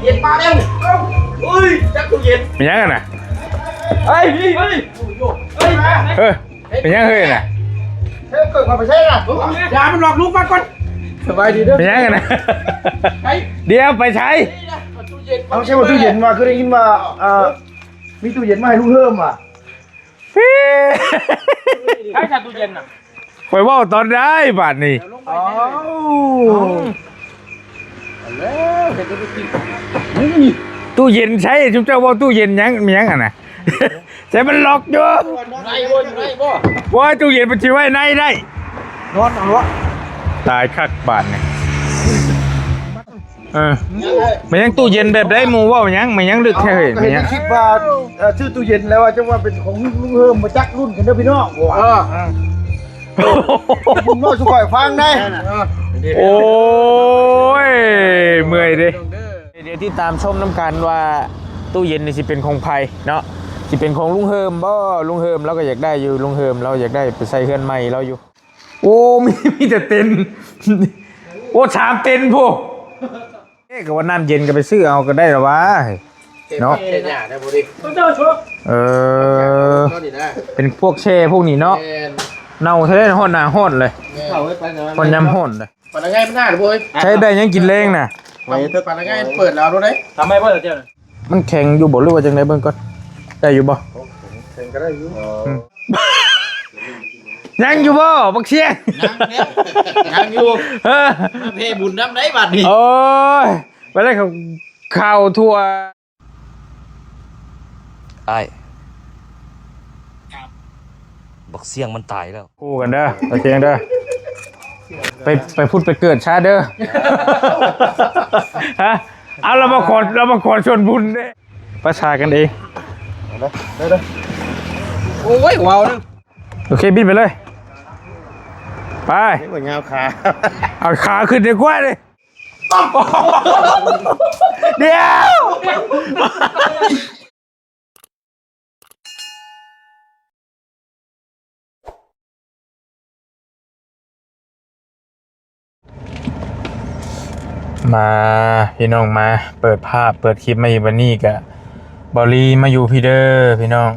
ย็นมาเร็วเฮ้ยจักตู้เย็น เป็นยังกันน่ะ เฮ้ยเฮ้ยเฮ้ย เป็นยังเฮ้ยน่ะ เฮ้ยเกิดความไปใช่น่ะอย่ามันหลอกลูกมาก่อนสบายดีเด้อ เป็นยังกันน่ะเดี๋ยวไปใช้ เอาใช่ว่าตู้เย็นมาคือได้ยินว่ามีตู้เย็นมาให้ลุงเพิ่มอ่ะ ใช่ตู้เย็นน่ะ คอยว่าตอนได้บาทนี่ อ้าว แล้วเห็นตัวจริง ตู้เย็นใช้ชุบเจ้าว่าตู้เย็นยังมียังอ่ะนะใช้มันล็อกอยู่ ไรบ่ไรบ่ ว่าตู้เย็นมันชิไว้ในได้ นอนเอาวะ ตายคักบาทนี่มันยังตู้เย็นแบบได้มูว่ามันยังลึกแค่เห็นมันยัง คิดว่าชื่อตู้เย็นแล้วว่าจังว่าเป็นของลุงเพิ่มมาจักรุ่นกันเด้อพี่น้องผมน้อยสุข่อยฟังได้ โอ้ยเมื่อยดิเดี๋ยวที่ตามชมน้ำกันว่าตู้เย็นนี่สิเป็นของไผ่เนาะสิเป็นของลุงเฮิมบ่ลุงเฮิมเราก็อยากได้อยู่ลุงเฮิมเราอยากได้ไปใส่เฮือนใหม่เราอยู่โอ้มีแต่เต็นโอ้ชามเต็นพวกก็ว่าน้ำเย็นก็ไปซื้อเอาก็ได้หรอวะเนาะเป็นพวกแช่พวกนี้เนาะเน่าใช้ได้ห่อนหนาห่อนเลยห่อนยำห่อนเลย ปันง่ายไม่น่าหรือบ่ ใช้ได้ยังกินแรงน่ะ ไว้เถอะปันง่ายเปิดแล้วดูได้ทำไมเปิดเจ้า มันแข็งอยู่บ่หรือว่าจังไดเบิ่งก่อนได้อยู่บ่ แข่งก็ได้อยู่ ยังอยู่บ่บักเชียง ยังอยู่มาเพบุญน้ำไหนบัดนี้ โอ้ยไปเลยข้าวทั่ว ไอ้บักเสี่ยงมันตายแล้ว คู่กันเด้อโอเคเด้อไปพูดไปเกิดชาเด้อฮะเอาเรามาขอชวนบุญเด้ประชากันเอง ได้ โอ้ยว้าวนึง โอเคบินไปเลยไป นี่ว่าเงาขา เอาขาขึ้นดีกว่าเลยเดี๋ยวมาพี่น้องมาเปิดภาพเปิดคลิปมาอยู่วันนี้กะบอลีมาอยู่พี่เด้อพี่น้อง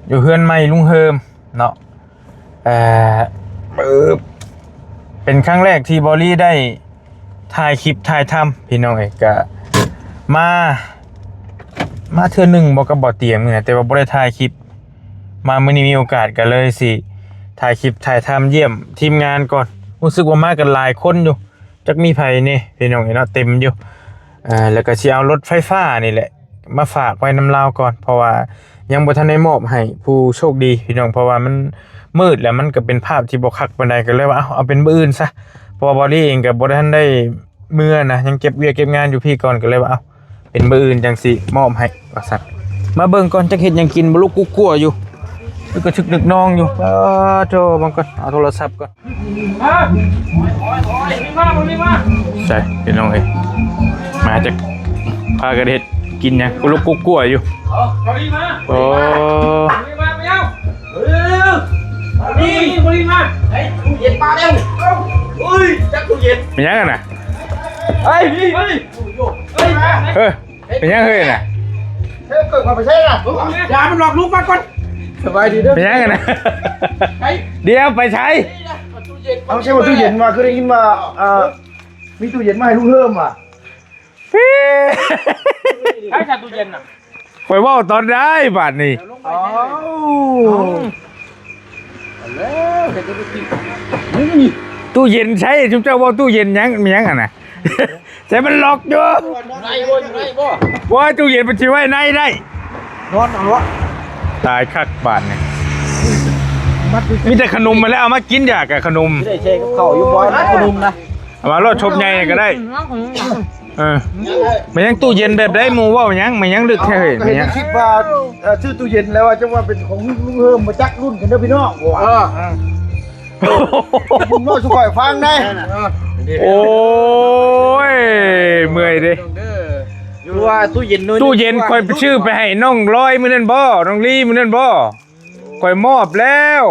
อยู่เพื่อนใหม่ลุงเฮิมเนาะเป็นครั้งแรกที่บอลี่ได้ถ่ายคลิปถ่ายทำพี่น้องเอกกะมาเทื่อหนึ่งบอกกับบ่อเตียงเนี่ยแต่ว่าบ่ได้ถ่ายคลิปมามื้อนี้มีโอกาสกันเลยสิถ่ายคลิปถ่ายทำเยี่ยมทีมงานก่อนรู้สึกว่ามากันหลายคนอยู่จักมีไผนี่พี่น้องเนาะเต็มอยู่แล้วก็สิเอารถไฟฟ้านี่แหละมาฝากไว้นำลาวก่อนเพราะว่ายังบ่ทันได้มอบให้ผู้โชคดีพี่น้องเพราะว่ามันมืดแล้วมันก็เป็นภาพที่บ่คักปานใดก็เลยว่าเอาเป็นมื้ออื่นซะเพราะว่าบอดี้เองก็บ่ทันได้เมื่อนะยังเก็บเวียกเก็บงานอยู่พี่ก่อนก็เลยว่าเป็นมื้ออื่นจังสิมอบให้ว่าซั่นมาเบิ่งก่อนจักเฮ็ดหยังกินบ่ลูกกุ๊กกัวอยู่แล้วก็ชึกนึกน้องอยู่โธ่บังก่อนเอาโทรศัพท์ก่อนใช่พี่น้องเอ้ยมาจากพากันเฮ็ดกินหยังกูลูกกุ๊กกัวอยู่โอ้นี่บริมาเฮ้ยตู้เย็นมาเร็วเฮ้ยจักตู้เย็น เป็นยังกันน่ะ เฮ้ยเฮ้ยเฮ้ย เป็นยังเฮ้ยน่ะ เฮ้ยเกิดความไปใช่น่ะ อย่ามันหลอกลูกมาก่อน สบายดีเด้อ เป็นยังกันน่ะเดี๋ยวไปใช้ เอาใช่ว่าตู้เย็นมาคือได้ยินว่ามีตู้เย็นมาให้ลุงเพิ่มอ่ะ ใช่ตู้เย็นน่ะ คอยว่าตอนได้บาทนี่ อ้าว แล้วเห็นตัวจริง ตู้เย็นใช้ชุบเจ้าว่าตู้เย็นยังมียังอ่ะนะใช้มันล็อกอยู่ ไรบ่ ว่าตู้เย็นมันชิไว้ในได้ นอนเอาวะ ตายคักบาทนี่มีแต่ขนมมาแล้วเอามากินอยากกับขนม ได้เช็คกับเขาอยู่บ่อยนะขนมนะ เอามารถชบใหญ่ก็ได้มันยังตู้เย็นแบบได้มูว่ามันยังลึกแค่เห็นมันยัง คิดว่าชื่อตู้เย็นแล้วว่าจังว่าเป็นของลุงเพิ่มมาจักรุ่นกันเด้อพี่น้องผมน้อยสุข่อยฟังได้ โอ้ยเมื่อยดิ อยู่ว่าตู้เย็นคอยชื่อไปให้น้องร้อยมื้อนั้นบ่น้องลี่มื้อนั้นบ่คอยมอบแล้ว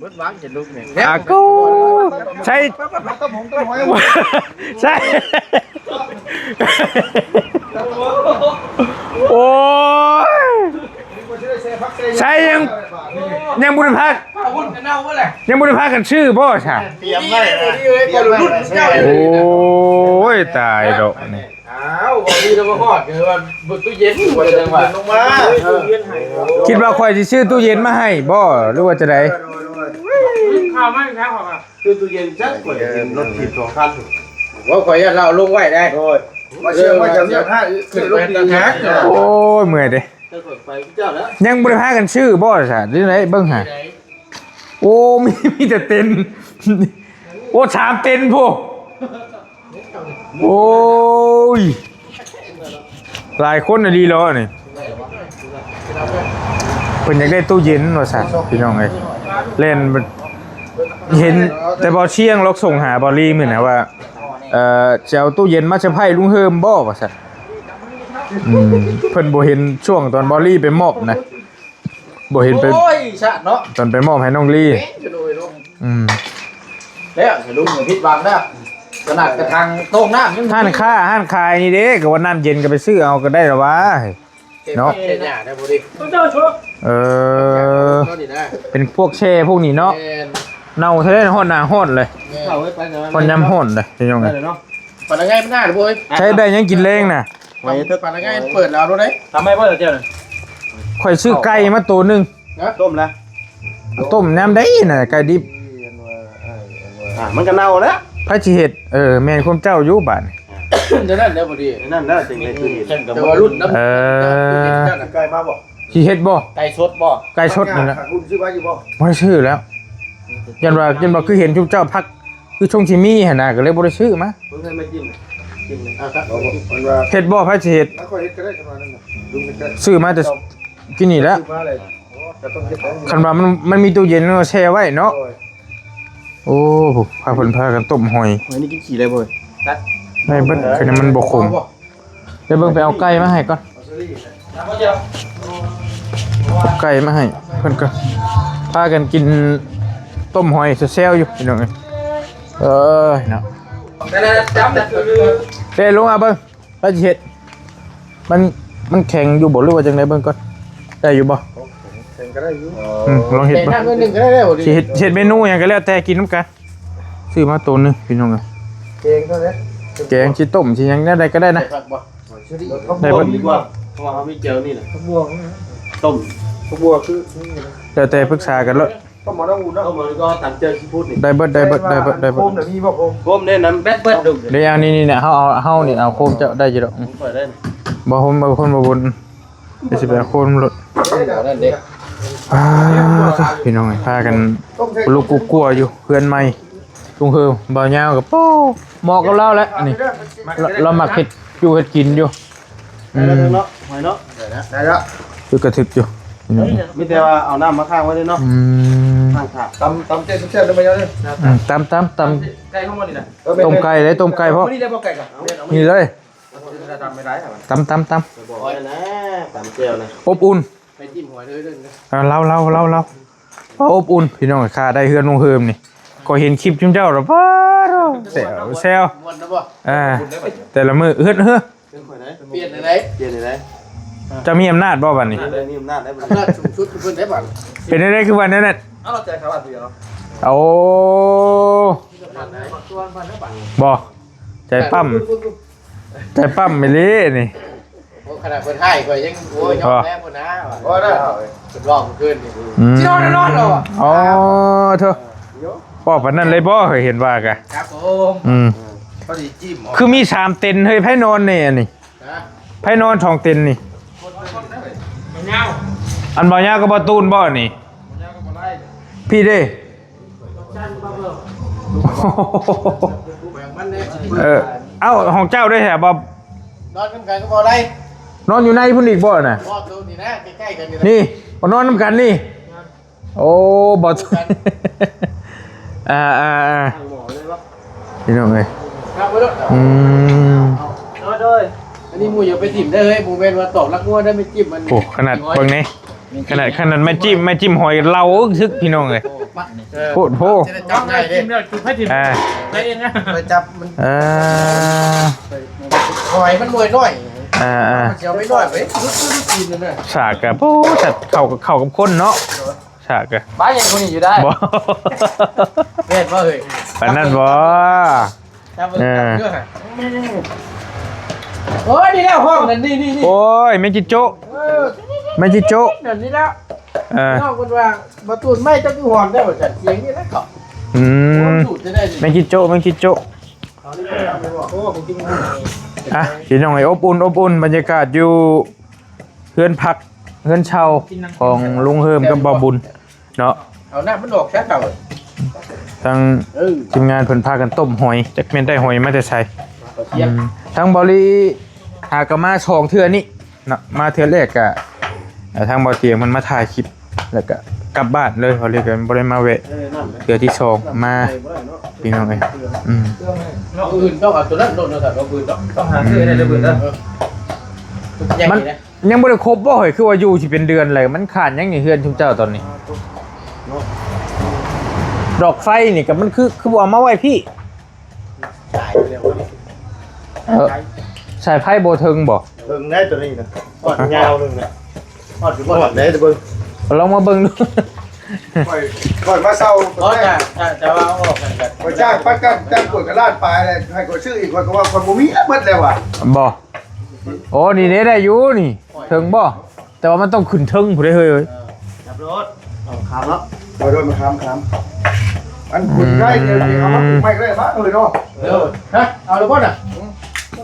เบิดวางจะลุกเนี่ย กูใช่ ต้องผมต้องไว้ ใช่ ใช่ยังบุญพัก ผ้าวุ่นกันเน่าเมื่อไหร่ ยังบุญพักกันชื่อบ่ใช่ เตรียมไว้นะ ก่อนรุ่นเจ้า โอ้ยตายดอกนี่ อ้าววันนี้เรามาฮอดคือว่าบนตู้เย็นกว่าจะมาลงมา คิดว่าข่อยสิซื้อตู้เย็นมาให้บ่หรือว่าจะได้ ข้าวไม่แพ้ของอ่ะ คือตู้เย็นจัดกว่ารถถีบ2คัน ว่าข่อยเราลงไว้ได้ โอ้ยมาเชื่อว่าจะเนี่ยถ้าขึ้นรถดีนะ โอ้ยเมื่อยเด้ ไปเจ้าแล้ว ยังบุญพักกันชื่อบ่ใช่หรือไดเบิ่งหาโอ้มีแต่เต็นโอ้3เต็นพวกโอ้ยหลายคนน่ะดีแล้วนี่เพิ่นอยากได้ตู้เย็นว่าซั่นพี่น้องเอ้ยเล่นเห็นแต่บ่เชียงลอกส่งหาบอลลี่มื้อนะว่าจะเอาตู้เย็นมาเซอร์ไพรส์ลุงเฮิมบ่ว่าซั่นเพิ่นบ่เห็นช่วงตอนบอลลี่ไปมอบนะบ่เห็นไป โอ้ยชะเนาะ ตอนไปมอบให้น้องลี่ จะดูลูก แล้วจะลุงเหมือนพิษบังแล้ว ขนาดกระทังโต้งน้ำยัง ห้านขายนี่เด้ก็ว่าน้ำเย็นก็ไปซื้อเอาก็ได้หรอวะ เนาะ เจ้าได้บ่ดิเจ้าชัว เป็นพวกแช่พวกนี้เนาะเน่าทะเลฮ้อนหน้าฮ้อนเลย เข้าไว้ไปกัน ฮ้อนยามฮ้อนเลยเป็นยังไง ปานง่ายไม่ได้บ่เว้ย ใช้ได้ยังกินแรงน่ะ ไปเถอะปานง่ายเปิดแล้วรู้ได้ทำไมเพิ่นเจ้า ข่อยซื้อไก่มาตัวหนึง ต้มแล้ว ต้มน้ำได้น่ะไก่ดิบ มันก็เน่าแล้ว พระสิเฮ็ดแม่นความเจ้าอยู่บ้าน จะนั่นแล้วบ่ดิ นั่นแล้วสิ่งในตู้เย็น แต่ว่ารุ่นน้ำ ไก่มาบอก สิเฮ็ดบ่ ไก่สดบ่ ไก่ชดนั่นน่ะ คุณซื้อไว้อยู่บ่ บ่ได้ซื้อแล้วยันว่าคือเห็นทุกเจ้าพักคือชงชิมีหั่นน่ะก็เลยบ่ได้ซื้อมา เพิ่งให้ไม่จิ้มจิ้มเลยครับมันว่า เฮ็ดบ่พระสิเฮ็ด แล้วก็เฮ็ดก็ได้ประมาณนั้นน่ะลุงก็ ซื้อมาแต่กินนี่แหล้ว ซื้อมาเลยจะต้องเฮ็ดได้ คันว่ามันมีตู้เย็นเนาะแช่ไว้เนาะโอ้โหพาเพิ่นพากันต้มหอย วันนี้กินขี่เลยบ่ ได้เบิดคือมันบ่ขมเดี๋ยวเบิ่งไปเอาไก่มาให้ก่อนเอาไก่มาให้เพิ่นก็พากันกินต้มหอยแซ่ๆอยู่พี่น้องเอ้ยเนาะ แต่จำนะคือ เด้ลงมาเบิ่งไปสิเฮ็ดมันแข็งอยู่บ่หรือว่าจังไดเบิ่งก่อนได้อยู่บ่ เซ็นก็ได้อยู่ ลองเฮ็ด แต่ บ่ ถ้าเงินนึงก็ได้บ่ดิ สิเฮ็ดเมนูหยังก็แล้วแต่กินนํกันซื้อมาตัวหนึงพี่น้อง เกงเท่านั้น แกงสิต้มสิหยังได้ก็ได้นะ ได้เบิด ดีกว่าเพราะว่าเขามีเจลนี่แหละข้าวบัวต้มข้าวบัวคือ แล้วแต่ปรึกษากันเลย ต้มมาต้องอุ่นนะต้มมาก็ตัดเจลซีฟู้ดนี่ ได้เบิด โคมเดี๋ยวมีบ่โคมเนี่ยน้ำแบดเบิดดู เดี๋ยวเอานี่เนี่ยเฮานี่เอาโคมจะได้อยู่ดอก เปิดได้ บ่โคมบ่คนบ่บนเดี๋ยวสิไปเอาโคมรถ นั่นเด็ก พี่น้องพากันลูกกุ๊กกัวอยู่เพื่อนใหม่ลุงเฮิมบ่าวยาวกับโป้เหมาะกับเราแล้วนี่เรามักเฮ็ดอยู่เฮ็ดกินอยู่ ได้แล้วเนาะหอยเนาะได้แล้ว คือกระทึกอยู่ มีแต่ว่าเอาน้ำมาข้างไว้เลยเนาะข้างขาตำเจ๊ได้ไหมเนาะ ตำ ไก่ข้างบนนี่นะ ต้มไก่เลยต้มไก่เพราะ นี่ได้บ่ไก่ก่อน นี่เลย ทำไม่ได้ครับ ตำ บอกไว้นะตำเจลนะ อบอุ่น ไปจิ้มหอยเลยเด้อ เล่าอบอุ่นพี่น้องค่าได้เฮือนลุงเฮิมนี่ก็เห็นคลิปจุ่มเจ้าแล้วป้าแซว ม่วนนะบ่ แต่ละมือเฮือน เปลี่ยนอะไร เจลไหน จะมีอำนาจบ่บัดนี้ ได้นี่อำนาจได้บ่ อำนาจสูงสุดคือเพิ่นได้บัตร เป็นได้คือวันนั้นน่ะ เอาเราใจเขาบัตรเนาะ โอ้บ่ใจปั้มไปเลยนี่ โอ้ขนาดเพิ่นให้ข่อยยังโอ้ยยอมแพ้เพิ่นนะ ก็ได้ เพิ่นร้องขึ้นนี่สินอนเหรอ อ๋อเถอะบ่ปานนั้นเลยบ่เคยเห็นว่ากะ ครับผม พอดีจิ้ม คือมี3เต็นท์เฮ้ยไผนอนนี่อันนี้ไผนอน2เต็นท์นี่ เงา อันบ่ยาวก็บ่ตูนบ่นี่พี่เด้ แบ่งมันเด้ เอ้าของเจ้าด้วยแฮะบ่ นอนกันก็บ่ได้ นอนอยู่ในพุ่นอีกบ่น่ะ รอบตัวนี่นะใกล้ๆกันนี่ นี่บ่นอนนำกันนี่โอ้บ่พี่น้องเอ้ย ครับบ่ด นอนเด้อ อันนี้หมูอย่าไปจิ้มได้เฮ้ยหมูเป็นว่าตอกลักงัวได้ไม่จิ้มมัน โอ้ขนาดเบิ่งนี่ขนาดแม่จิ้มหอยเราอึกทึกพี่น้องเอ้ยโคตรโห จะจับได้เด้จิ้มแล้วจิ้มให้จิ้มไปเองนะไปจับมัน เออ หอยมันรวยน้อย เสียวไม่น้อยเว้ยรุดกินเลย ฉากกับโอ้แต่เข้ากับคนเนาะฉากกับ บ้านยังคนนี้อยู่ได้ บ่ เห็นป่ะเฮ้ย ปานนั้นบ่ โอ้ยนี่แล้วห้องนั่นนี่ โอ้ยแม่จิโจ้แม่จิโจ้ นั่นนี่แล้ว Ờ. นอกคนว่าประตูไม่ต้องหอนได้หมดจัดเสียงนี่แล้วก็ สูตรจะได้ แม่จิโจ้แม่จิโจ้ โอ้ผมกิน อ่ะพี่น้องไอ้อบอุ่นบรรยากาศอยู่เฮือนพักเฮือนเช่าของลุงเฮิมกับบ่าวบุญเนาะ เอาหน้ามันดอกแค่เก่า ทางทีมงานเพิ่นพากันต้มหอยจักแม่นได้หอยมาแต่ไส เทียม ทางบริหากมาช่องเทื่อนี้เนาะมาเทื่อแรกก็ทางบ่เตียงมันมาถ่ายคลิปแล้วก็กลับบ้านเลยเขาเรียกกันบ่ได้มาแวะเทื่อที่2มาพี่น้องเอ้ยนอกอื่นต้องเอาตัวนั้นโดนแต่นอกอื่นต้องหาซื้อได้เลยอื่นนะ มันยังบ่ได้ครบบ่เฮ้ยคือว่าอยู่สิเป็นเดือนเลยมันขาดยังนี่เฮือนชุมเจ้าตอนนี้ดอกไฟนี่ก็มันคือบ่เอามาไว้พี่สายไฟบ่ถึงบ่ เบิ่งได้ตัวนี้นะอดยาวนึงนะอดอยู่บ่ได้แต่เบิ่ง ลองมาเบิ่งดู ก่อนมาเศร้า เพราะจะว่าออกกันกัน ก่อนจ้างปัดกันจ้างกดกระลาดปลายเลยให้กดชื่ออีกคนก็ว่าคนบ่มีแล้วหมดแล้วว่ะ บ่โอ้นี่ได้อยู่นี่ถึงบ่แต่ว่ามันต้องขึ้นถึงผู้ใดเฮ้ย ขับรถเอาขามแล้วมาโดนมาขามอันคุณได้เดี๋ยวนี้เอามาไม่ได้มาเลยเนาะ ฮะเอาแล้วพ่อน่ะ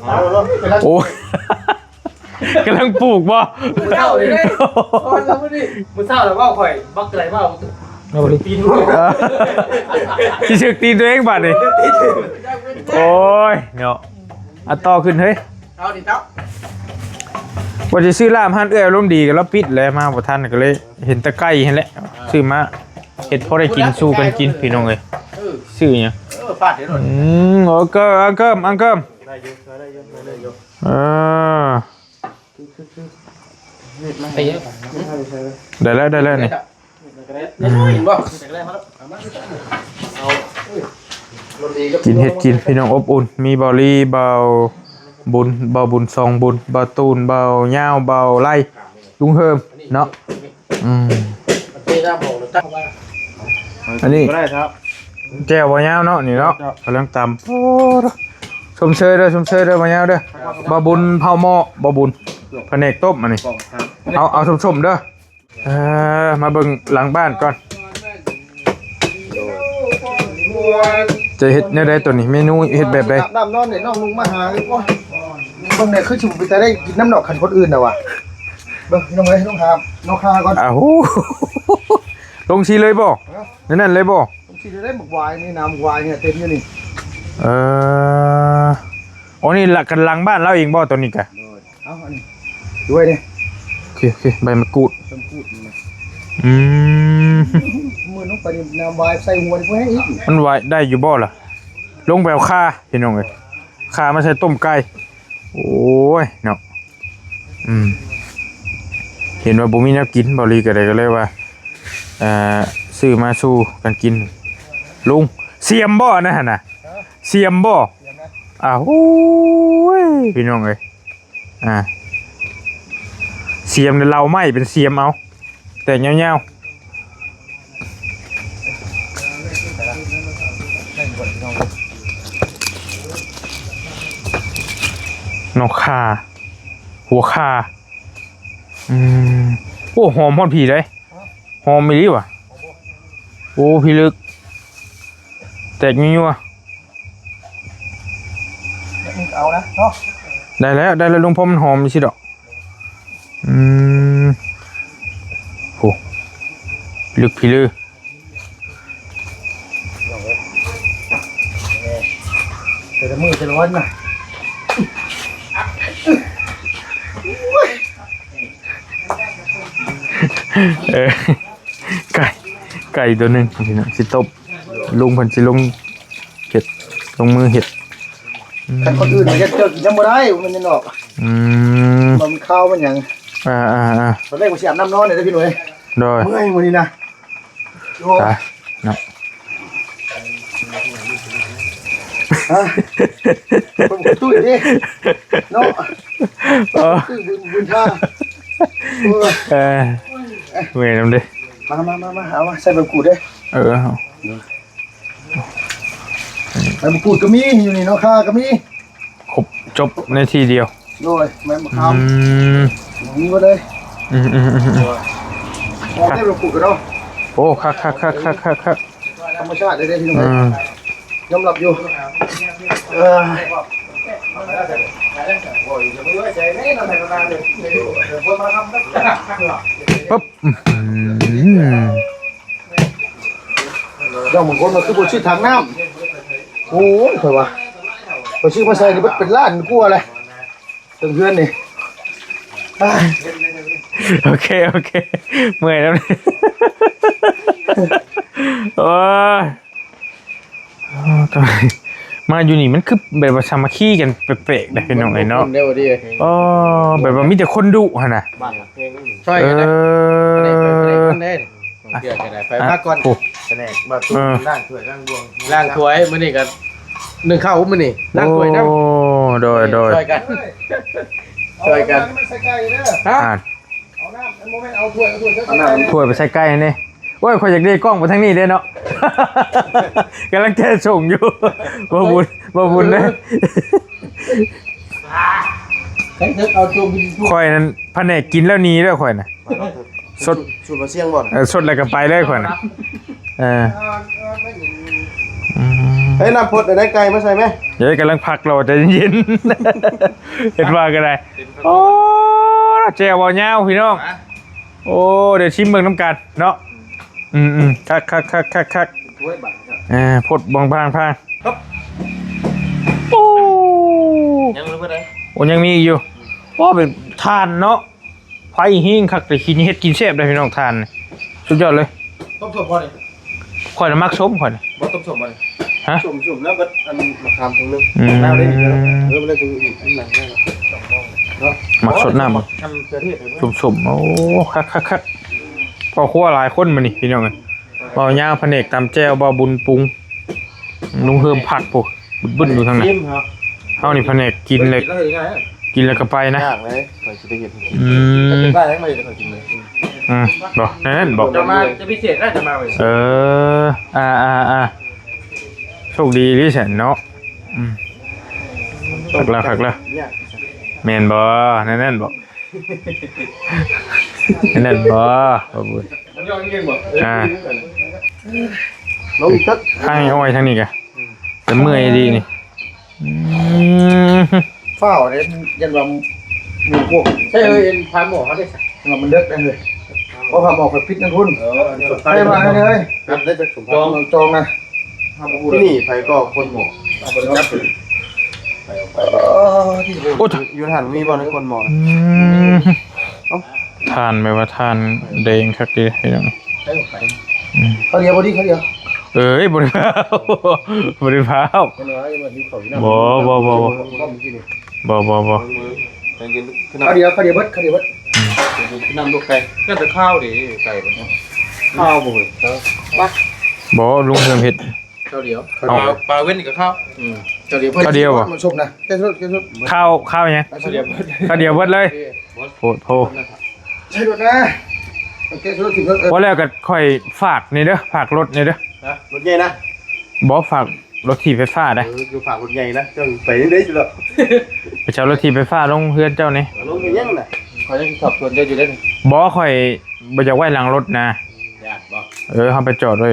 เอาเลย โอ้ย กำลังปลูกบ่ มือเศร้าเลยตอนเราไม่ได้มือเศร้าแล้วว่าข่อยบักอะไรว่าปีนรู้ สิสึกตีนตัวเองบัดนี่โอ้ยเนาะอ่ะต่อขึ้นเฮ้ย เอาดิเจ้า ว่าจะซื้อลาบฮั่นเอื้อยอารมณ์ดีก็แล้วปิดแล้วมาบ่ทันก็เลยเห็นตะไคร้เห็นแล้วซื้อมาเฮ็ดพอได้กินสู้กันกินพี่น้องเอ้ยซื้อหยัง ฟาดเดี๋ยวหน่อย โอเคอังเกิมไปเยอะ ได้แล้วนี่ เห็นบ่ กินเฮ็ดกินพี่น้องอบอุ่นมีเบาลีเบาบุญซองบุญเบาตูนเบาเหย้าเบาไล่ลุงเฮิมเนาะอันนี้ ได้ครับ แจ่วบ่เหย้าเนาะนี่เนาะกำลังตำโอ้ชมเชยเด้อบ่เหย้าเด้อบ่บุญเผาหม้อบ่บุญแผนกต้มอันนี้เอาชมเด้อมาเบิ่งหลังบ้านก่อนจะเฮ็ดแนวใดตัวนี้เมนูเฮ็ดแบบใด น้ำนอนเนี่ยน้องลุงมาหาเลยว่าคนเนี่ยคือชิมไปแต่ได้กินน้ำดอกขันคนอื่นนะวะเบิ่งน้องเลยน้องครับน้องคาก่อน อ้าวลงชีเลยบ่นั่นเลยบ่ ผมชิมได้หมึกวายนี่น้ำวายเนี่ยเต็มอยู่นี่ อ๋อนี่หลักกันหลังบ้านเราเองบ่ตัวนี้กะ เอาอันนี้ด้วยนี่ โอเคใบมะกรูด ต้นพูดนี่นะ มื อน้องไปนี่น้ำวายใส่หัวนี่เพื่อให้อีก มันไว้ได้อยู่บ่ล่ะลงแบบค่าพี่น้องเอ้ยค่ามาใส่ต้มไก่โอ้ยเนาะเห็นว่าบ่มีแนวกินบ่ลีก็ได้ก็เลยว่าซื้อมาสู่กันกินลุงเสียมบ่นะหั่นน่ะเสียมบ่โอ้ยพี่น้องเอ้ยเสียมเนี่ยเราไม่เป็นเสียมเอาแต่เงี้ยวๆนกคาหัวคาโอ้หอมฮอดผีเลยหอมไม่ดีว่ะโอ้พี่ลึกแตกยั่ว เอานะเนาะ ได้แล้วลุงพ่อมันหอมสิดอกโหลึกพี่ลือ แต่มือจะร้อนนะ ไก่ตัวหนึ่งสิตบลุงเพิ่นสิลงเห็ดลงมือเห็ด แต่คนอื่นมันจะเจอกินยังบ่ได้มันยังออกมันข้าวมันยังตอนแรกผมเสียบน้ำนอนเลยนะพี่หนุ่ย โดย เมื่อยวันนี้นะ ตายเนาะ ผมตุ้ยดิเนาะ คือบุญท่า เว้ยน้ำดิ มาหาว่าใส่ใบกูดเด้ ใบกูดก็มีอยู่นี่เนาะค่าก็มี ครบจบในทีเดียว โดยใบมะขามนี่มาเลยพอได้ใบกูดกันเนาะ โอ้คัก ธรรมชาติได้ที่ตรงไหนยอมรับอยู่ปุ๊บ ย่องบางคนมันคือบ่ชื่อทางน้ำโอ้ยเถอะวะบ่ชื่อมาใส่นี่เป็นล้านกลัวเลยถึงเพื่อนนี่ โอเคเมื่อยแล้วโอ้ยมาอยู่นี่มันคือแบบว่าสามัคคีกันเป๊ะๆนะพี่น้องไอ้เนาะอ๋อแบบว่ามีแต่คนดุหั่นน่ะ ช่วยกันนะเดือดกันได้ไปพักก่อนแผนกมาตุ้มล่างถ้วยล่างบวงล่างถ้วยมื้อนี้ก็1ข้าวมื้อนี้ล่างถ้วยนำ โอ้โดย ช่วยกันช่วยกัน ใส่ไก่เด้อ ฮะ เอาน้ำโมเมนต์เอาถ้วยเอาถ้วย ถ้วยไปใส่ใกล้นี่โอ้ยข่อยอยากได้กล้องมาทางนี้เด้เนาะ กำลังจะส่งอยู่บ่บุญเด้ ใส่ทึกเอาจุ่ม ข่อยนั้นแผนกกินแล้วหนี้เด้อข่อยน่ะสด สูตรมาเสียงบ่ สดแล้วก็ไปเลยข่อยน่ะเฮ้ยน้ำพดได้ไก่มาใส่ไหม เดี๋ยวกำลังพักรอใจเย็นๆ เห็นว่าก็ได้โอ้แจ่วบ่ยาวพี่น้องโอ้เดี๋ยวชิมเบิ่งน้ำกันเนาะคักพดบางพางครับโอ้ ยังรู้บ่ได้ โอ้ยังมีอีกอยู่ว่าเป็นทานเนาะไฟหิ้งคักแต่กินเฮ็ดกินแซ่บได้พี่น้องทานสุดยอดเลย ต้มสมบ่นี่ ข่อยน่ะมักส้มข่อยน่ะ บ่ต้มสมบ่นี่ ฮะ สุ่มแล้วก็อันมะขามถุงนึง แล้ แล้ว ว ได้ ได้ มันเลยคืออีกอันหลังได้เนาะ มักสดน้ำบ่ ทำเกลือเทศ สุ่มๆโอ้คักพอครัวหลายคนมานี่พี่น้องเอ้ยเบาย่างแผนกตำแจ่วเบาบุญปรุงลุงเพิ่มผักพวกบึ้นๆอยู่ทางนั้น จิ้มครับ เฮานี่แผนกกินเลยกินแล้วก็ไปนะ ยากเลยเคยจะได้เห็น ได้ ได้ไหมจะเคยกินเลย บอกนั่นบอก จะมาจะพิเศษได้จะมาเลย โชคดีที่ฉันเนาะผักละแมนบ่นั่นบ่นั่นบ่บุญ มันย่อเงี้ยบ่ ลงอีกสัก ข้างอ้อยทางนี้กะแต่เมื่อยดีนี่ ฝ้าวเนี่ยยันว่ามีพวก ใช่เอ้ยพาหมอเขาได้ มันเลิกได้เลยเพราะพาหมอกไปพิษนั่นพุ่นไปมาให้เลย ได้จากสม จองนะ ที่นี่ไผก็คนหมอ โอ้ อยู่ทางมีบ่ในคนหมอ ทานไหมว่าทานแดงคักดีพี่น้อง เขาเดียวพอดีเขาเดียว เอ้ยบริพาวบริพาวบ่เขาเดียวเบิดเขาเดียวเบิด น้ำลูกไก่ก็จะข้าวดิไก่ข้าวบ่เว้ย บ่ลุงเพิ่มเฮ็ด ข้าวเดียวปลาเว้นกับข้าวข้าวเดียว ข้าวเดียวบ่ มันชมนะแค่สุด ข้าวยัง ข้าวเดียว ข้าวเดียวเบิดเลยโพ ใช่ด้วยนะแค่สุดถึงก็ ว่าแล้วก็ค่อยฝากนี่เด้อฝากรถนี่เด้อ นะรถใหญ่นะ บ่ฝากรถถีบไฟฟ้าได้ คือฝากรถใหญ่นะจะไปได้จุดละ ไปเช่ารถถีบไฟฟ้าลงเฮือนเจ้านี่ ลงไปยังน่ะเขาจะสอบสวนเจ้าอยู่ได้ บ่ค่อยบ่อยากไว้หลังรถนะ ยากบ่ เฮาไปจอดไว้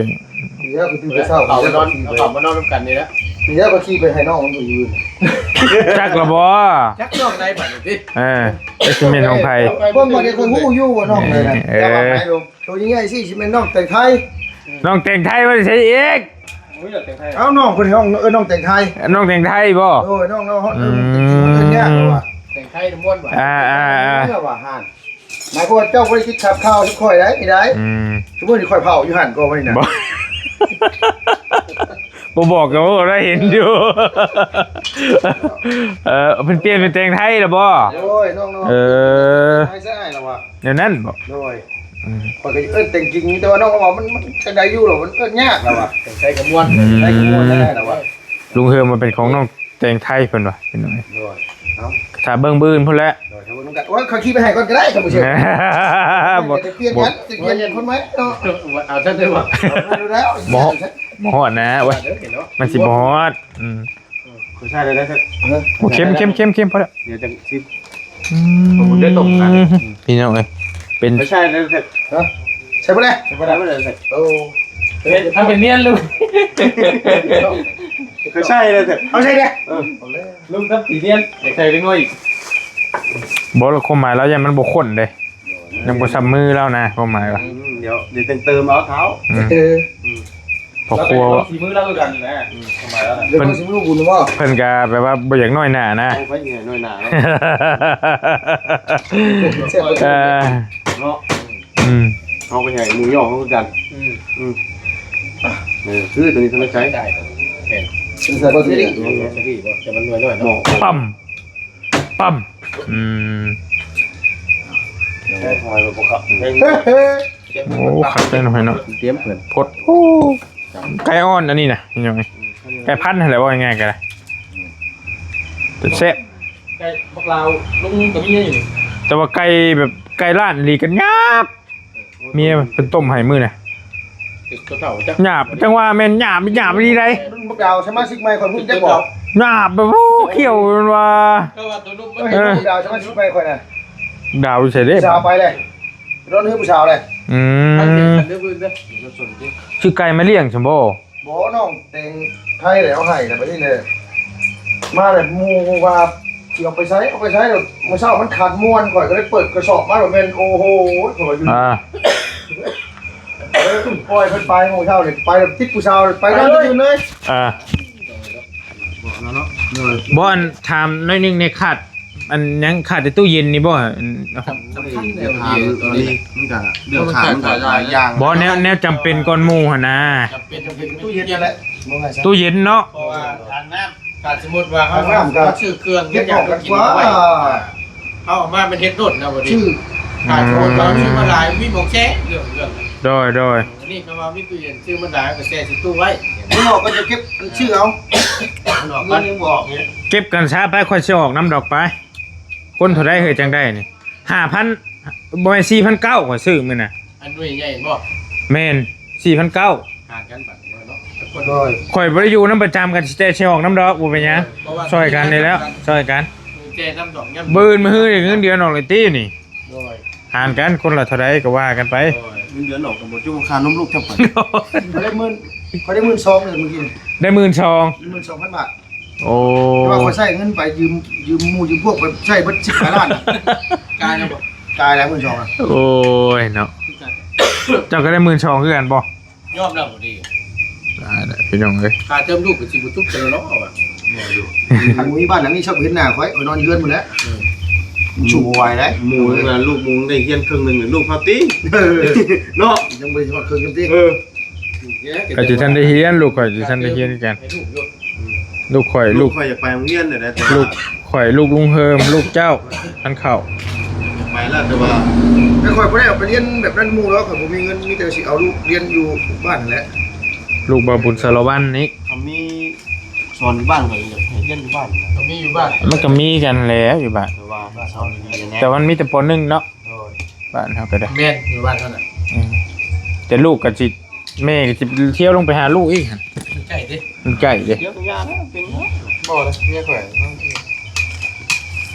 เดี๋ยวคือไปเศร้า เอานอนเอามานอนร่วมกันนี่แหละ เดี๋ยวก็ขี่ไปให้น้องมันอยู่ยืน จักละบ่ จักนอกในบัดนี้ เอสเมนของไผ คนบอกเด็กคนหูอยู่ว่าน้องเลยนะแต่ว่าไหนลงตัวยังไงสิชิเป็นน้องแต่งไทย น้องแต่งไทยบ่ได้ใช่อีก เอาน้องคนห้องน้องแต่งไทย น้องแต่งไทยบ่ โอ้ยน้องเนี่ยว่ะ แต่งไทยม้วนบ่ ว่าห่านหมายความว่าเจ้าบริคิดขับข้าวทุกข่อยได้ไม่ได้ทุกคนที่ข่อยเผาอยู่หันก็ไม่นะ บ่บอกกันว่าได้เห็นอยู่เป็นเปลี่ยนเป็นแต่งไทยล่ะบ่ โอ้ยน้องไม่ใช่หรอวะ เดี๋ยวนั้นบ่ โดยข่อยก็แต่งจริงแต่ว่าน้องก็บอกมันจะได้อยู่หรอมันก็ยากแล้ววะ แต่งไทยกับม้วน ได้ก็ม้วนได้แล้ววะ ลุงเฮือมันเป็นของน้องแต่งไทยเพิ่นว่ะเป็นหน่อย ถ้าเบิ่งบื้นพุ่นแหละ เดี๋ยวมันกันว่าเขาขี่ไปให้ก่อนก็ได้ครับผู้ชม บ่ จะเปลี่ยนกันจะเปลี่ยนคนไหมเนาะ เอาท่านได้บ่ ดูแล้ว บ่ฮอดนะเว้ยมันสิบ่ฮอดคือใช่เลยนะท่าน โอ้เข้มพอแล้ว เดี๋ยวจะซิป พี่น้องเอ้ยเป็น ไม่ใช่เลยท่าน ใช่ปะเนี่ย ไม่ได้ไม่ได้ท่าน โอ้ ทำเป็นเนียนลูกคือใช่เลยท่าน เอาใช่เนี่ย ลุงทำสีเนียนอยากใส่เป็นง่อยอีก บ่ละความหมายแล้วยังมันบ่ข้นเด้ยังบ่ซับมือแล้วนะความหมายว่า เดี๋ยวเติมเอาเท้า พอครัว สีมือเรากันนะทำไมแล้ว เดี๋ยวเขาสิไม่รู้บุญว่า เพิ่นก็แบบว่าบ่อยากน้อยหน้านะ เอาไปเนี่ยน้อยหนา เออ เนาะ อืม เอาไปใหญ่มือย่อเขากันคือตัวนี้ทำไมใช้ได้ เป็นใส่บอสซี่ จะมันรวยด้วยเนาะ ปั๊มใช้พอยปกติ โอ้ขัดได้หน่อยเนาะ เตรียมเผื่อ พดโอ้ไก่อ่อนอันนี้นะยังไงไก่พันธุ์อะไรว่าง่ายๆกันเลยแต่แซ่บ ไก่พวกเราลุงกับมีอยู่ แต่ว่าไก่แบบไก่ล้านลีกันหยาบเมียเป็นต้มไห่มือน่ะ ติดตัวเต่าจ้ะ หยาบจังว่าแม่นหยาบดีไร รุ่นพวกเราสมาชิกใหม่คนพุ่งจะบอก หยาบแบบโอ้เขียวว่า ก็ว่าตัวนุ่ม ก็เห็นพวกเราสมาชิกใหม่คนน่ะ ดาวเฉยเด้ ผู้สาวไปเลยรถเฮือผู้สาวเลย เดือดเดือด ชื่อไก่มาเลี้ยงชัมโบ บ่น้องเต็งไทยเลยเอาให้แต่ไปนี่เลยมาแบบมูว่าที่เอาไปใช้เดี๋ยวมาเช้ามันขาดม้วนก่อนก็เลยเปิดกระสอบมาแบบเป็นโอ้โหสวยอยู่ปล่อยเพิ่นไปโง่เช้าเลยไปแบบติดผู้สาวไปนั่งอยู่เลย บ่อันถามน้อยนึงในขาดอันยังขาดในตู้เย็นนี่บ่ เดี๋ยวถามตัวนี้มันก็เรื่องขาดมันก็หลายอย่าง บ่แนวจำเป็นก่อนหมู่หั่นนะ เป็นตู้เย็นแหละ ตู้เย็นเนาะ เพราะว่าทางน้ำการสมมติว่าเขาชื่อเครื่อง เก็บ อ อย า อก ก จะ กัน กิน ว่า ไว้เอาออกมาเป็นเฮ็ดรถนะวันนี้ ชื่อ การสมมติว่าชื่อมาหลายมีบอกแช่เรื่อง โดย นี่คำว่ามีตู้เย็นชื่อมันหลายก็แช่สิตู้ไว้ มึงบอกก็จะเก็บชื่อเอา มันออกกันยังบอกเนี่ย เก็บกันช้าไปค่อยสิออกน้ำดอกไปคนเท่าได้เฮ้ยจังได้นี่ 5,000บ่แม่น4,900ข่อยซื้อมื้อน่ะ อันด้วยใหญ่บอก แม่น4,900 ห่างกันแบบเนาะคน โดย ข่อยบ่ได้อยู่น้ำประจำกันสิแต่สิออกน้ำดอกบ่เป็นหยังช่วยกันได้แล้วช่วยกัน แช่น้ำดอกย่ำ บื้นมื้อนี้เงินเดือนออกเลยตินี่ โดย หารกันคนละเท่าใดก็ว่ากันไป เดือนออกกับหมดจุ่มคาน้ำลูกทับไป เขาได้12,000เลยเมื่อกี้ ได้12,000 12,000 บาท โอ้ แต่ว่าเขาใช้เงินไปยืมหมู่ยืมพวกไปใช้เบิด10ล้าน กายนะบอก กายแล้ว12,000อ่ะ โอ้ยเนาะเจ้าก็ได้12,000คือกันบ่ ยอมแล้วพอดี ได้พี่น้องเอ้ย กาเติมลูกกับสิบุจุ๊บเจอล้อว่ะ ทางมีบ้านหลังนี้ชอบเห็นหน้าข่อยนอนเยือนหมดแล้วชูไว้ได้ หมูนะลูกหมูได้เฮียนครึ่งหนึ่งลูกเขาตีเนาะ ยังบ่ได้ทอดเครื่องจังซี่ ก็สิทันได้เฮียนลูกข่อยสิทันได้เฮียนกันลูกข่อย ลู ลู ก ก คอยอยากไปโรงเรียนเนี่ยนะแต่ ลูกข่อยลูกลุงเฮิมลูกเจ้าทันเข้า ไปแล้วแต่ว่า แต่ข่อยบ่ได้เอาไปเรียนแบบนั้นหมู่แล้วข่อยบ่มีเงินมีแต่สิเอาลูกเรียนอยู่บ้านนั่นแหละ ลูกบาบุญสารวัตรนี้ เขามีสอนอยู่บ้านเขาอยากให้เรียนอยู่บ้านเขามีอยู่บ้าน มันก็มีกันแล้วอยู่บ้าน แต่ว่าสอนอยู่ใน แต่มันมีแต่ปหนึ่งเนาะบ้านเฮาก็ได้ แม่อยู่บ้านเท่านั้น แต่ลูกก็สิแม่ก็สิเที่ยวลงไปหาลูกอีกหั่น ใกล้ดิ มันใกล้เด้ เยอะตัวยาเป็นบ่เลยเมียข่อย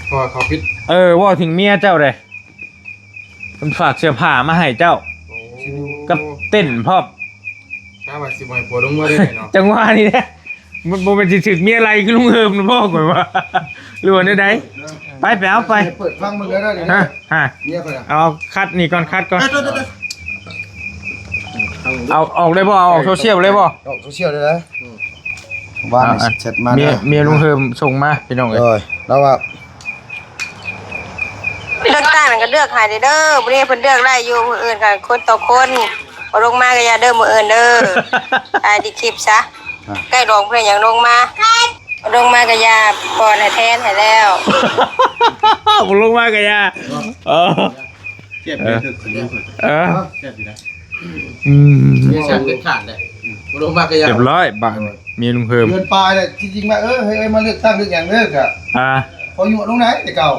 เพราะเขาพิษ ว่าถึงเมียเจ้าเลยมันฝากเสื้อผ้ามาให้เจ้า กับเต้นพร้อม ถ้าว่าสิบ่ให้ปวดลงมาได้เนาะ จังหวะนี้นะมันบ่เป็นสิถึกเมียอะไรคือลุงเฮิมนะพ่อก่อนว่าหรือว่าได้ไปเอาไป เปิดฟังมึงแล้วได้นี่ ฮะ เนี่ยข่อยน่ะ เอาคัดนี่ก่อนคัดก่อนเอาออกเลยบ่เอาออกโซเชียลเลยบ่ ออกโซเชียลได้แล้วบ้านเสร็จมา เมียลุงเฮิมส่งมาพี่น้องเอ้ย แล้วว่า เลือกตั้งนั่นก็เลือกให้เด้อบ่ได้เพิ่นเลือกไล่อยู่มื้ออื่นก็คนต่อคนบ่ลงมาก็อย่าเด้อมื้ออื่นเด้อถ่ายดิคลิปซะใกล้ลงเพิ่นอย่างลงมาลงมาก็อย่าป้อนให้แทนให้แล้ว ผมลงมากันยาเจ็บเป็นถึกสิเจ็บอยู่นะ เมียฉันเป็นขาดเลยบ่ลงมาก็ยัง เรียบร้อยบ้านเมียลุงเฮิม เดือนปลายเนี่ยจริงๆมาเฮ้ยมาเลือกตั้งเลือกอย่างเลือกอ่ะ พออยู่ลงไหนแต่เก่า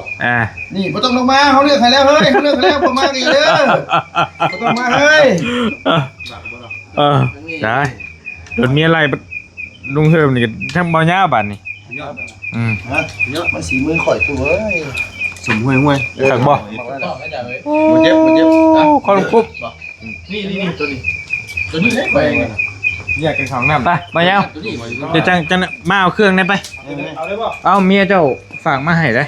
นี่บ่ต้องลงมาเขาเลือกให้แล้วเฮ้ยเขาเลือกให้แล้วบ่มาอีกเด้อบ่ต้องมาเฮ้ย ได้รถมีอะไรลุงเฮิมนี่ก็ทั้งบ่ยาวบัดนี่ ฮะมันสีมือข่อยตัวเอ้ย สมห้วย ถักบ่ บ่เจ็บนะ คนคุบ นี่ตัวนี้เล็กไปแยกกันของน้ำไปบ่ยาว ตัวนี้ เดี๋ยวจังมาเอาเครื่องได้ไป เอาได้บ่ เอาเมียเจ้าฝากมาให้ได้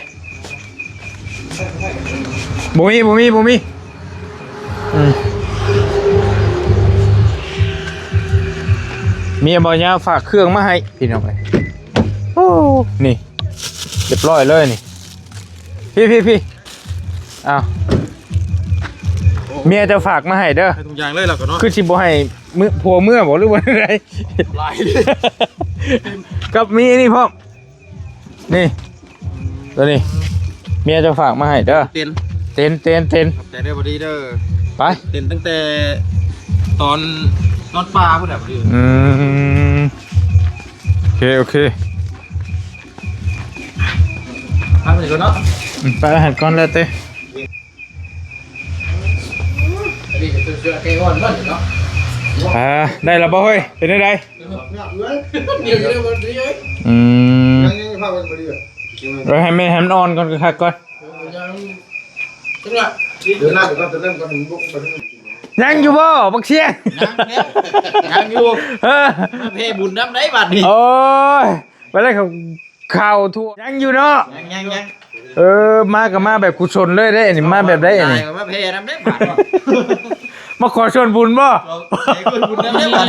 บ่มีเมียบ่ยาวฝากเครื่องมาให้พี่น้องเอ้ยโอ้นี่เรียบร้อยเลยนี่พี่อ้าวเมียจะฝากมาให้เด้อ ให้ทุกอย่างเลยแล้วก็เนาะ คือสิบ่ให้มื้อผัวเมื่อบ่หรือว่าอะไร ลายเลย กับมีนี่พ่อมนี่ตัวนี้เมียจะฝากมาให้เด้อ เต้น เต้น แต่ได้บ่ดีเด้อ ไป เต้นตั้งแต่ตอนปลาพุ่นน่ะบ่ดี โอเค ทำไปก่อนเนาะ ไปอาหารก่อนแล้วเต้ อันนี้ก็เสื้อแกงอ่อนเนาะ ได้แล้วบ่เฮ้ยเป็นได้ เดี๋ยวจะได้บ่ดีเอ้ย ยังพากันบ่ดีอ่ะ เราให้แม่ให้มันอ่อนก่อนก็คักก่อน จังหวะ เดี๋ยวหน้าเดี๋ยวก็จะเริ่มกันบุกไป ยังอยู่บ่บักเชียง ยังอยู่ เออ มาเพบุญน้ำได้บัดนี้ โอ้ยไปเลยข่าวทั่วยังอยู่เนาะ ยัง มากับมาแบบกุศลเลยได้อันนี้มาแบบได้อันนี้ มาเพน้ำได้บัด มาขอชวนบุญบ่ ไอ้คนบุญน้ำได้บัด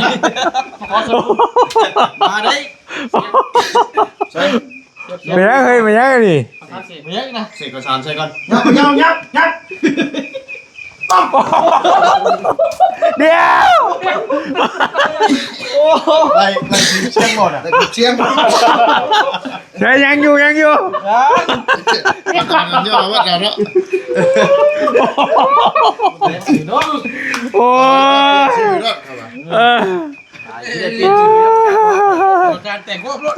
ขอสมุมาได้ ไม่ยังเคยไม่ยังอันนี้ ไม่ยังนะเสกกระชานใส่ก่อน ยับ เดี๋ยว ไล่เชียงหมดอ่ะไล่เชียง เดี๋ยวยังอยู่ ย่อว่าเราเนาะ โอ้ย การแต่งพวกรถ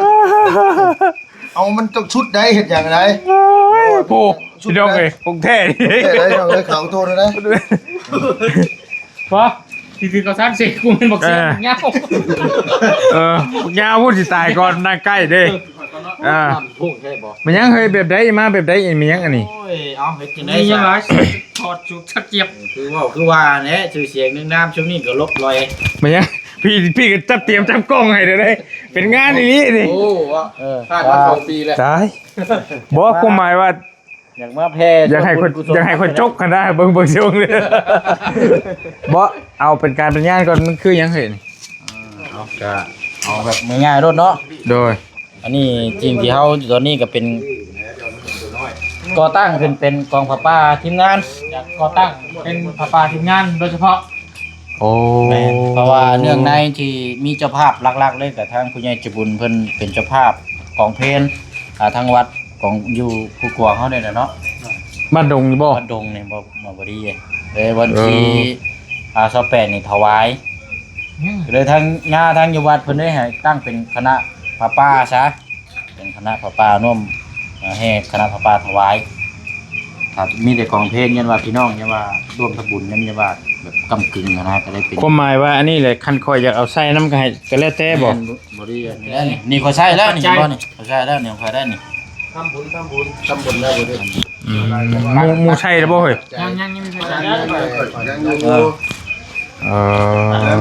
เอามันต้องชุดได้เห็นอย่างไร โอ้ชิดองเลยคงเท่ดิ ได้เราเลยขาวตัวนะ พอที่เขาสร้างเสกกูมันบอกเสียงเงี้ย ยาวพูดสิตายก่อนนั่งใกล้เด้พุ่งใช่บ่ มันยังเคยแบบใดมาแบบใดมันยังอันนี้ โอ้ยเอาเฮ็ดจังได๋ นี่ยังไง ถอดชุดชักเกียบคือว่าเนี่ยชื่อเสียงนึงน้ำช่วงนี้ก็ลบลอย มันยังพี่ก็จับเตรียมจับกล้องให้เด้อได้เป็นงานอย่างนี้นี่ โอ้ว่าผ่านมา2ปีแล้ว ตายบอกความหมายว่า อยากมาแพ้ อยากให้คนจกกันได้เบิ่งช่วงเลยบ่เอาเป็นการเป็นงานก่อนมันคือยังเห็น เอาแบบง่ายๆรถเนาะ โดย อันนี้จริงที่เฮาอยู่ตอนนี้ก็เป็นก่อตั้งขึ้นเป็นกองผ้าป่าทีมงาน อยากก่อตั้งเป็นผาป่าทีมงานโดยเฉพาะ โอ้ แม่นเพราะว่าเนื่องในที่มีเจ้าภาพหลักๆเลยกับทางผู้ใหญ่ใจบุญเพิ่นเป็นเจ้าภาพของเพลนทางวัดของอยู่ผู้กวางเฮาเนี่ยนะเนาะ บ้านดงอยู่บ่ วัดดงเนี่ยบ่ดีเลยวันที่28นี่ถวายเลยทางงาทางอยู่วัดเพิ่นได้ให้ตั้งเป็นคณะผ้าป่าซะเป็นคณะผ้าป่าร่วมให้คณะผ้าป่าถวายครับมีแต่ของเพลยันว่าพี่น้องยันว่าร่วมทำบุญยันว่าแบบกำกึ่งนะก็ได้เป็น ความหมายว่าอันนี้แหละคันคอยอยากเอาใส่น้ำก็ให้ก็แล้วแต่บ่ บ่ดีอันนี้นี่ขอใช้แล้วนี่บ่นี่ขอใช้แล้วนี่ขอได้นี่ทำบุญแล้วบ่ได้ หมูใช่แล้วบ่เฮ้ย ยังไม่ใช่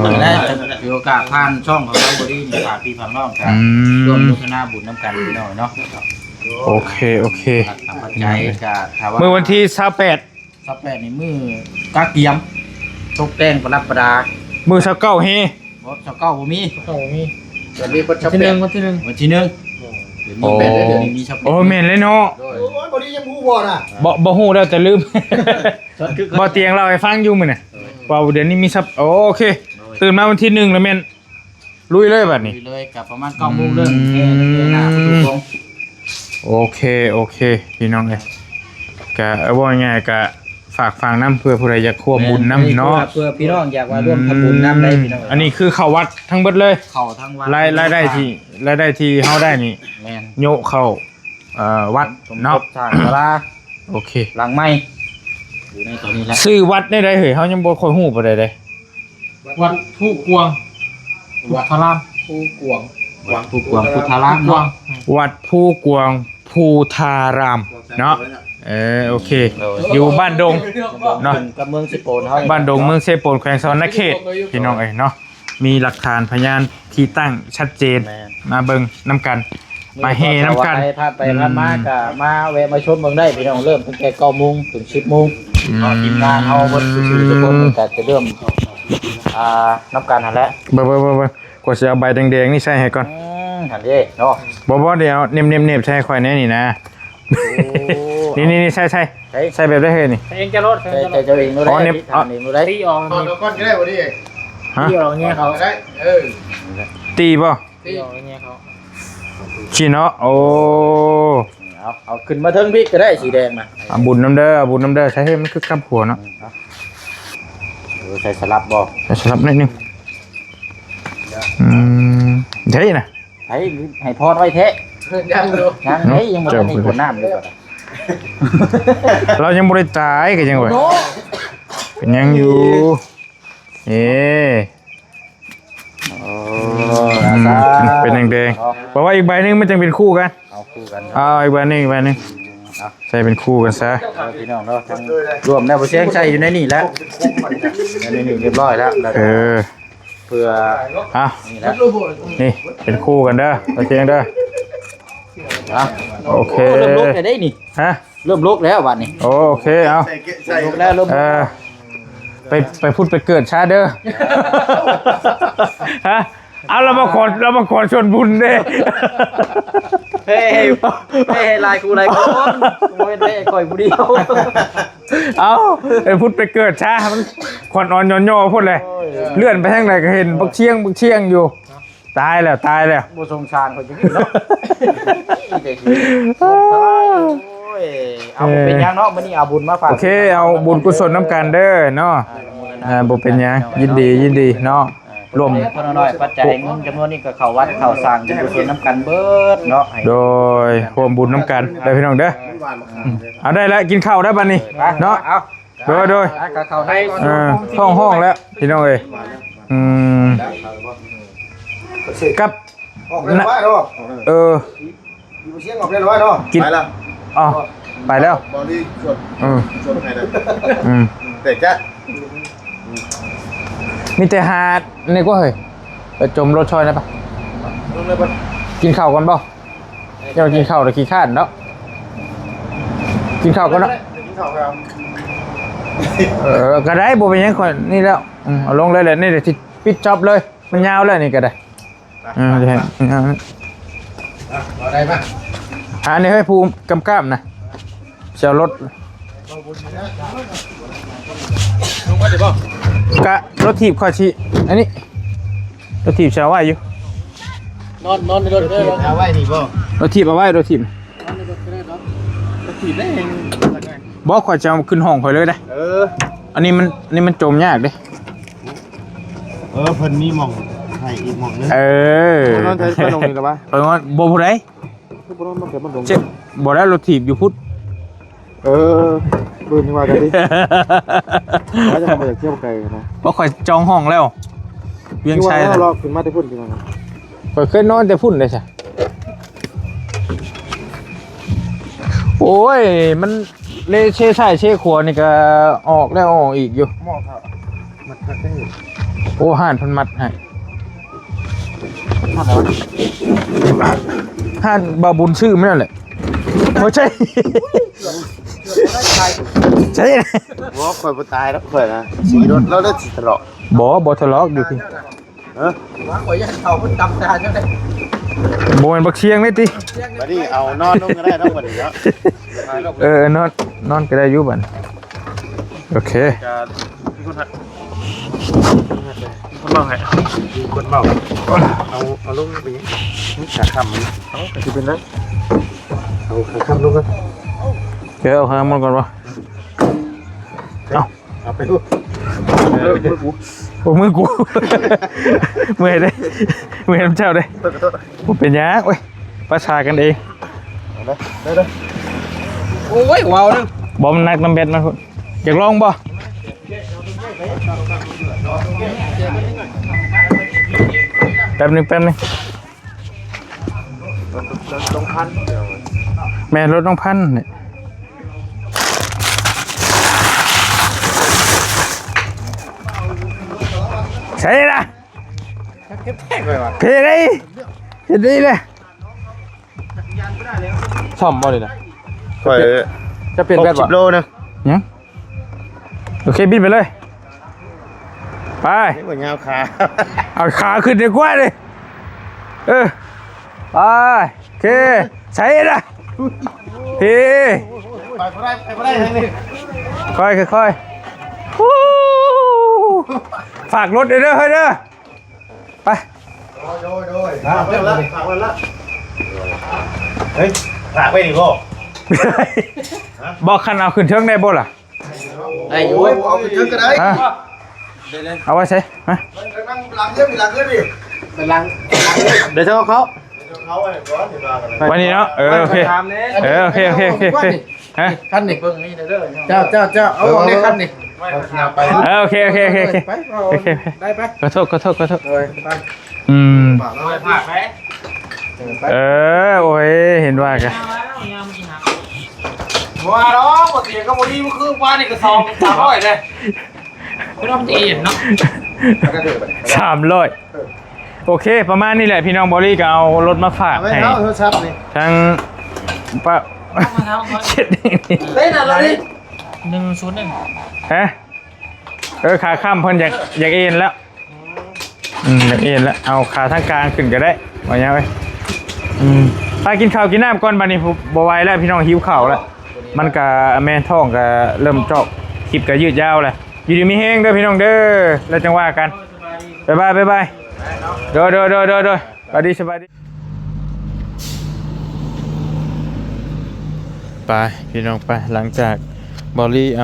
มันได้มีโอกาสผ่านช่องของเราบ่ดีนี่ฝากพี่ฝากน้องกันร่วมโฆษณาบุญน้ำกันพี่น้องเนาะ โอเค ทำปัจจัยก็ถ้าว่า เมื่อวันที่28 28นี่มื้อกักเกียมตกแต่งประดับประดา มื้อ29เฮ บ่เจ้า9บ่มี โอ้มี จะมีประชับ ที่หนึ่งวันที่หนึ่ง วันที่1เดี๋ยวนี้เป็นเดี๋ยวนี้มีชับ โอ้แม่นเลยเนาะ โอ้ยบอดี้ยังพูดบ่น่ะ บ่ฮู้แล้วแต่ลืม บ่เตียงเราให้ฟังอยู่มื้อน่ะว่าเดี๋ยวนี้มีซับโอเคตื่นมาวันที่1แล้วแม่นลุยเลยบัดนี้ เลยกับประมาณ9โมงเริ่มแค่หน้าประตูของ โอเคพี่น้องเอ้ยก็ว่าง่ายๆก็ฝากฟังน้ำเพื่อผู้ใดอยากควบบุญน้ำเนาะ เพื่อพี่น้องอยากว่าร่วมทำบุญน้ำได้พี่น้อง อันนี้คือเข้าวัดทั้งเบิดเลย เข้าทั้งวัน รายได้ที่เฮาได้นี่ แม่น โยกเข้า วัด สมท เนาะ บสร้างศาลา โอเค หลังใหม่อยู่ในตัวนี้แหละ ชื่อวัดได้เฮ้ยเฮายังบ่ค่อยฮู้ปานใดเด้ วัดผู้กวงวัดพระราม ผู้กวงพุทธาราม กวง เนาะ วัดภูกวางภูทารามเนาะโอเค อยู่บ้านดงเนาะ กับเมืองสิโปนเฮา บ้านดงเมืองเซโปนแขวงสวรรณเขตพี่น้องเอ้ยเนาะมีหลักฐานพยานที่ตั้งชัดเจนมาเบิ่งน้ำกันมาเฮน้ำกัน พาไปพามาก็มาแวะมาชมเมืองได้พี่น้องเริ่มตั้งแต่9 โมงถึง 10 โมงทีมงานเฮาเบิดซื่อๆทุกคนก็จะเริ่มนับการหันแล้ว เบิ่งกว่าจะเอาใบแดงๆนี่ใส่ให้ก่อน หันเด้เนาะ บ่เดี๋ยวเน็บใส่ค่อยแน่นี่นะนี่ใส่ใส่แบบได้เฮ้ยนี่ เองจะรถเองจะรถ เจ้าเองรู้ได้เองรู้ได้ ตีออก ตอนก้อนก็ได้บ่ดิ ฮะ ตีออกเงี้ยเขา ได้ ตีบ่ ตีออกเงี้ยเขา ชิเนาะโอ้ เอาขึ้นมาเทิงพี่ก็ได้สีแดงนะ เอาบุญน้ำเด้อใช้ให้มันคือกำหัวเนาะ ใส่สลับบ่ แต่สลับนิดนึงใช่นะ ให้พอดไว้เทะ ยังดู ยังยังบ่มีคนน้ำเลย เรายังบริตายกันยังไงเป็นยังอยู่เป็นแดงๆบอกว่าอีกใบนึงมันจะเป็นคู่กัน เอาคู่กัน เอาอีกใบนึงใส่เป็นคู่กันซะ พี่น้องเราทั้งรวมแล้วบ่เสียงใส่อยู่ในนี่แล้วในนี่เรียบร้อยแล้วเพื่อ อ่ะนี่เป็นคู่กันเด้อโอเคเด้อโอเค เริ่มลุกได้นี่ ฮะ เริ่มลุกแล้วบัดนี้ โอเคเอา ลุกแล้วเริ่ม ไปพูดไปเกิดชาเด้อฮะเอาเรามาขอชวนบุญเด้ เฮ้ลายกูลายคนโอ้ยได้ก่อยผู้เดียว เอาไปพูดไปเกิดชามันขอนอ่อนย่อพูดเลยเลื่อนไปทางไหนก็เห็นบักเชียงอยู่ตายแล้ว บ่สงสารเขาจังเนาะเอาเป็นยังเนาะมื้อนี้เอาบุญมาฝาก โอเคเอาบุญกุศลน้ำกันเด้อเนาะบ่เป็นยังยินดีเนาะรวม คนน้อยปัจจัยเงินจำนวนนี้ก็เข้าวัดเข้าสร้างบุญกุศลน้ำกันเบิดเนาะ โดยรวมบุญน้ำกันได้พี่น้องเด้อเอาได้แล้วกินข้าวได้บัดนี้เนาะ เอา โดย เข้าให้ ห้องแล้วพี่น้องเอ้ยกับ ออกได้ร้อยเนาะ อยู่เสียงออกได้ร้อยเนาะ กิน ไปแล้ว อ๋อไปแล้ว บอดี้ชนให้ได้ แต่จะ มีแต่หาดนี่ก็เฮ้ยไปจมรถชอยนะปะ ลงเลยป่ะ กินข้าวกันเปล่าเดี๋ยวกินข้าวหรือขี้ข้านเนาะกินข้าวกันเนาะ กินข้าวครับ ก็ได้บ่เป็นหยังคนนี่แล้วเอาลงเลยแหละนี่เดี๋ยวที่ปิดจ็อบเลยมันยาวแล้วนี่ก็ได้จะเห็น ได้ป่ะ อันนี้ให้ภูมิกำกับนะเสียวรถกะรถถีบคอยชีอันนี้รถถีบเสียวไว้อยู่ นอนในรถเลย เอาไว้นี่บ่ รถถีบเอาไว้รถถีบ ถีบได้เอง บอกขอยจะเอาขึ้นห้องคอยเลยได้อันนี้มันจมยากเด้ เพิ่นมีหม่องให้อีกหม่องนึง นอนใช้ลงนี่หรอวะไปว่าบ่ผู้ใดเจ็บบ่ได้รถถีบอยู่พุทธ ปืนนี่ว่ากันดิว่าจะมาจากเที่ยวไกลนะ บ่ข่อยจองห้องแล้วเวียงชัยน่ะ รอขึ้นมาได้พุ่นพี่น้อง ข่อยเคยนอนแต่พุ่นเลยจ้ะโอ้ยมันเลเช่ใช่เช่ขวานี่ก็ออกแล้วออกอีกอยู่ หม้อครับมันทักได้ โอ้ห่านพันมัดให้ห่านบาบุญชื่อไม่นั่นแหละโอ้ใช่ใช่ บ่ข่อยบ่ตายแล้วข่อยนะสีรถเราได้สิทะเลาะ บ่ทะเลาะอยู่พี่ ว่าข่อยยันเขาเพิ่นตำตาจังได๋ บ่แม่นบักเชียงนี่ติ บัดนี้เอานอนลงก็ได้เนาะบัดนี้เนาะ นอนก็ได้อยู่บัดโอเค คนเมาให้ คนเมาเอาลงไปยังขาค้ำมันสิเป็นไรเอาขาค้ำลงกัน เดี๋ยวเอาข้างมันก่อนวะ เอาไปดู โอ้มือกู มือได้มือน้ำเจ้าได้ผมเป็นยังเว้ยประชากันเอง ได้ โอ้ยว้าวนึง บ่มันนักน้ำเบ็ดมันพุ่นอยากลองบ่แป๊บหนึงต้องพัน แม่รถน้องพันธุ์เนี่ยใช่ละเพลเลยเห็นดีเลยซ่อมบ่เลยนะ ค่อย จะเปลี่ยนแบตบ่ 60 โลนะ ยังโอเคบินไปเลยไป นี่ว่ายาวขา เอาขาขึ้นดีกว่าเลยไปโอเคใช่ละเฮ้ ไปบ่ได้ทางนี้ ค่อยฮู้ฝากรถเด้อเฮ้ยเด้อไป โดยฝากไว้ละเฮ้ยฝากไว้นี่พ่อ บอกคันเอาขึ้นเทิงได้บ่ล่ะ โอ้ยเอาไปถึงก็ได้ ฮะเอาไว้ใช่ฮะ นั่งหลังเยอะมีหลังเยอะดิ เป็นลัง เดี๋ยวเจ้าเขา เขาไว้ก่อนเดี๋ยวมากันเลย วันนี้เนาะโอเคโอเคฮะ คันนี่เบิ่งนี่เด้อเจ้าเอาของในคันนี่ ไป โอเค ไปได้ไป ขอโทษ เลยไป ฝากแล้ว ผ่านไป โอ้ยเห็นว่ากัน ว่าเนาะบ่เสียก็บ่ดีมันคือว่านี่ก็300เลยไม่ต้องจะเห็นเนาะ 300โอเคประมาณนี้แหละพี่น้องบอลลี่ก็เอารถมาฝาก ไม่ ให้ เท้าโทรศัพท์นี่ ทั้งป้าเช็ดนี่ เล่นอะไรนี่ ฮะขาข้ามเพิ่นอยากเอ็นแล้วอยากเอ็นแล้วเอาขาทางกลางขึ้นก็ได้ว่าอย่างไรไปกินข้าวกินน้ำก่อนบัดนี้บ่ไหวแล้วพี่น้องหิวข้าวแล้วมันก็แม่ท้องก็เริ่มจอกคลิปก็ยืดยาวแล้วอยู่ดีมีแห้งเด้อพี่น้องเด้อแล้วจังว่ากันบ๊ายบายโดยสวัสดีไปพี่น้องไปหลังจากบอลลี่เอ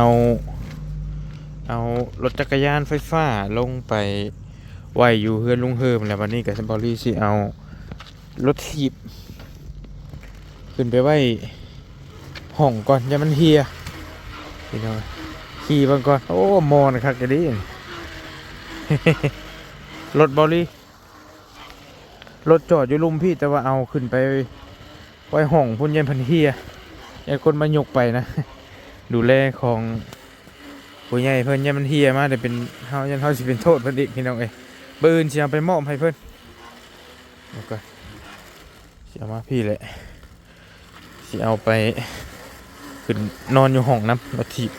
ารถจักรยานไฟฟ้าลงไปไว้อยู่เฮือนลุงเฮิมแล้ววันนี้กับบอลลี่สิเอารถถีบขึ้นไปไว้ห้องก่อนอย่ามันเฮียพี่น้องขี่บางก่อนโอ้มอนครับจะดีรถบอลลี่รถจอดอยู่ลุมพี่แต่ว่าเอาขึ้นไปไว้ห้องพุ่นเย็นพันเฮียไอ้คนมายกไปนะดูแลของผู้ใหญ่เพิ่นยันมันเฮียมาแต่เป็นเฮายันเฮาสิเป็นโทษเพิ่นอีกพี่น้องเอ้ยปืนสิเอาไปมอบให้เพิ่นโอเคสิเอามาพี่แหละสิเอาไปขึ้นนอนอยู่ห้องน้ำรถถีบ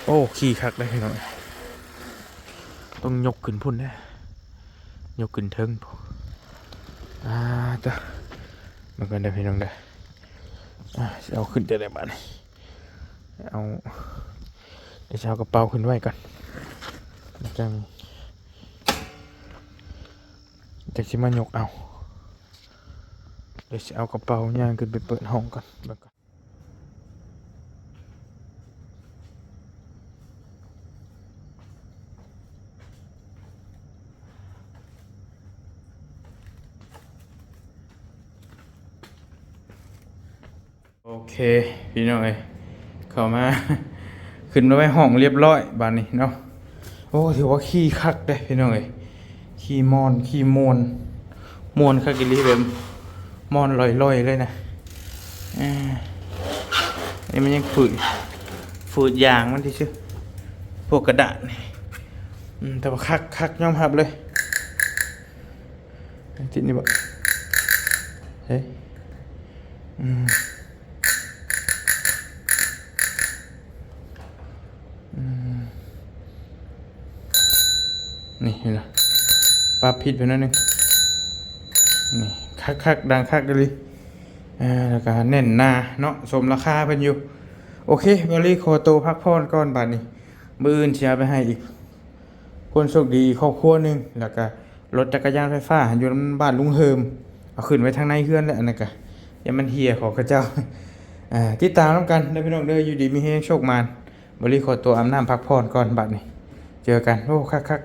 โอ้ขี่คักได้พี่น้องต้องยกขึ้นพุ่นนะยกขึ้นเทิงจ้ะมันก็ได้พี่น้องได้เอาขึ้นจะได้บ้านเอาเดี๋ยวเอากระเป๋าขึ้นไว้ก่อนจังสิมายกเอาเดี๋ยวเอากระเป๋าย่างขึ้นไปเปิดห้องก่อนโอเคพี่น้องเอ้ยเข้ามาขึ้นมาไว้ห้องเรียบร้อยบ้านนี้เนาะโอ้ถือว่าขี้คักได้พี่น้องเอ้ยขี้มวนคักกิลีแบบมอนลอยๆเลยนะนี่มันยังฝืดยางมันที่ชื่อพวกกระดาษนี่แต่ว่าคักยอมรับเลยจิตนี่บ่เฮ้ยนี่เห็นไหมปรับผิดไปหน่อยนึงนี่คักดังคักเลยแล้วก็แน่นหนาเนาะสมราคาเพิ่นอยู่โอเคบริโคโตพักผ่อนก่อนบัดนี้มื้ออื่นสิเอาไปให้อีกคนโชคดีครอบครัวนึงแล้วก็รถจักรยานไฟฟ้าอยู่บ้านลุงเฮิมเอาขึ้นไว้ทางในเฮือนแล้วอันนั้นก็อย่ามันเหี่ยของเขาเจ้าติดตามนำกันเด้อพี่น้องเด้ออยู่ดีมีแฮงโชคมานบริโคโตอาบน้ำพักผ่อนก่อนบัดนี้เจอกันโอ้คัก